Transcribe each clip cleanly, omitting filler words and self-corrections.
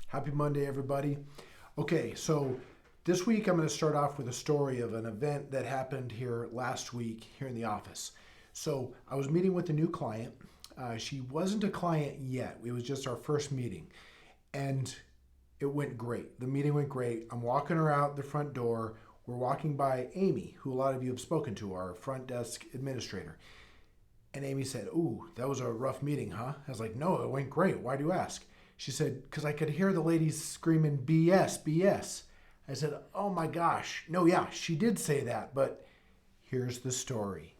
Happy Monday, everybody. Okay, so this week I'm going to start off with a story of an event that happened here last week here in the office. So I was meeting with a new client. She wasn't a client yet. It was just our first meeting. And it went great. The meeting went great. I'm walking her out the front door. We're walking by Amy, who a lot of you have spoken to, our front desk administrator. And Amy said, "Ooh, that was a rough meeting, huh?" I was like, "No, it went great. Why do you ask?" She said, "Because I could hear the ladies screaming BS, BS." I said, "Oh my gosh. No, yeah, she did say that, but here's the story."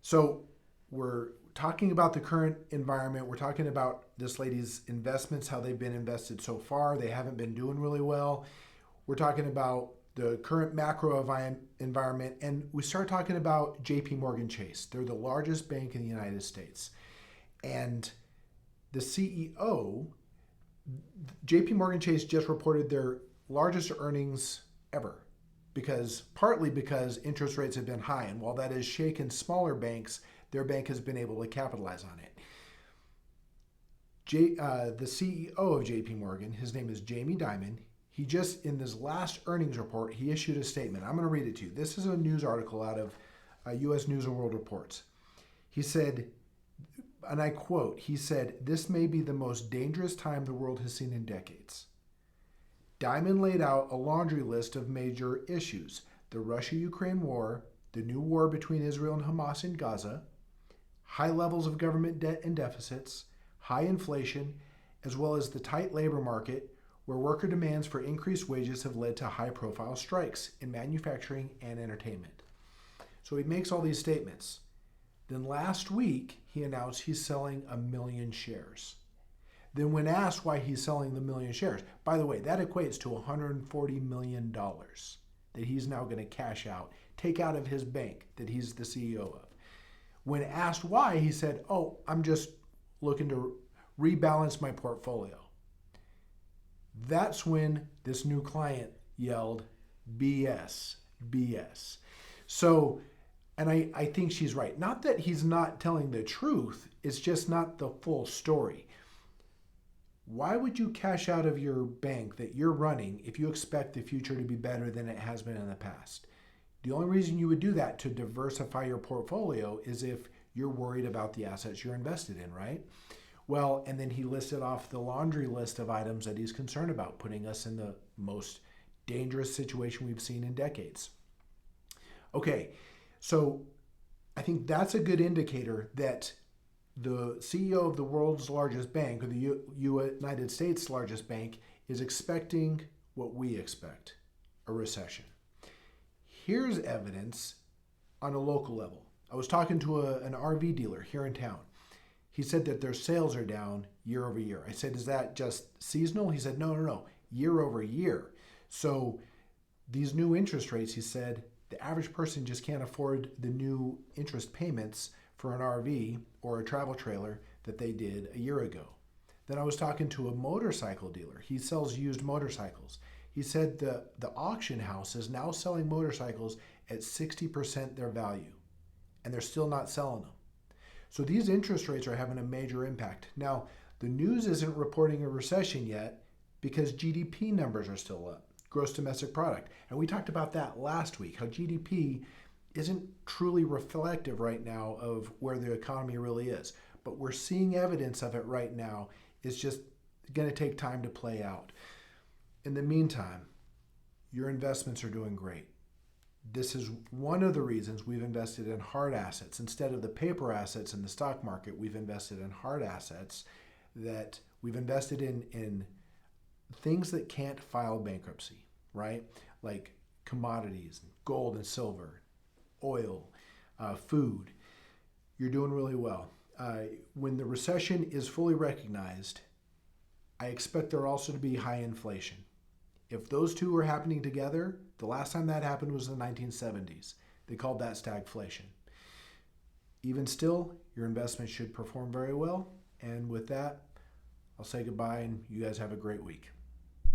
So we're talking about the current environment. We're talking about this lady's investments, how they've been invested so far. They haven't been doing really well. We're talking about the current macro environment, and we start talking about JP Morgan Chase. They're the largest bank in the United States. And the CEO, JP Morgan Chase just reported their largest earnings ever, partly because interest rates have been high. And while that has shaken smaller banks, their bank has been able to capitalize on it. The CEO of JP Morgan, his name is Jamie Dimon. He just, in this last earnings report, he issued a statement. I'm going to read it to you. This is a news article out of U.S. News and World Reports. He said, and I quote, he said, "This may be the most dangerous time the world has seen in decades." Dimon laid out a laundry list of major issues: the Russia-Ukraine war, the new war between Israel and Hamas in Gaza, high levels of government debt and deficits, high inflation, as well as the tight labor market, where worker demands for increased wages have led to high-profile strikes in manufacturing and entertainment. So he makes all these statements. Then last week, he announced he's selling 1 million shares. Then when asked why he's selling the 1 million shares, by the way, that equates to $140 million that he's now going to cash out, take out of his bank that he's the CEO of. When asked why, he said, "Oh, I'm just looking to rebalance my portfolio." That's when this new client yelled, "BS, BS." So, and I think she's right. Not that he's not telling the truth, it's just not the full story. Why would you cash out of your bank that you're running if you expect the future to be better than it has been in the past? The only reason you would do that to diversify your portfolio is if you're worried about the assets you're invested in, right? Well, and then he listed off the laundry list of items that he's concerned about, putting us in the most dangerous situation we've seen in decades. Okay, so I think that's a good indicator that the CEO of the world's largest bank, or the United States' largest bank, is expecting what we expect, a recession. Here's evidence on a local level. I was talking to an RV dealer here in town. He said that their sales are down year over year. I said, "Is that just seasonal?" He said, No, year over year. So these new interest rates, he said, the average person just can't afford the new interest payments for an RV or a travel trailer that they did a year ago. Then I was talking to a motorcycle dealer. He sells used motorcycles. He said the auction house is now selling motorcycles at 60% their value, and they're still not selling them. So these interest rates are having a major impact. Now, the news isn't reporting a recession yet because GDP numbers are still up, gross domestic product. And we talked about that last week, how GDP isn't truly reflective right now of where the economy really is. But we're seeing evidence of it right now. It's just going to take time to play out. In the meantime, your investments are doing great. This is one of the reasons we've invested in hard assets. Instead of the paper assets in the stock market, we've invested in hard assets that we've invested in things that can't file bankruptcy, right? Like commodities, gold and silver, oil, food. You're doing really well. When the recession is fully recognized, I expect there also to be high inflation. If those two are happening together, the last time that happened was in the 1970s. They called that stagflation. Even still, your investment should perform very well. And with that, I'll say goodbye, and you guys have a great week.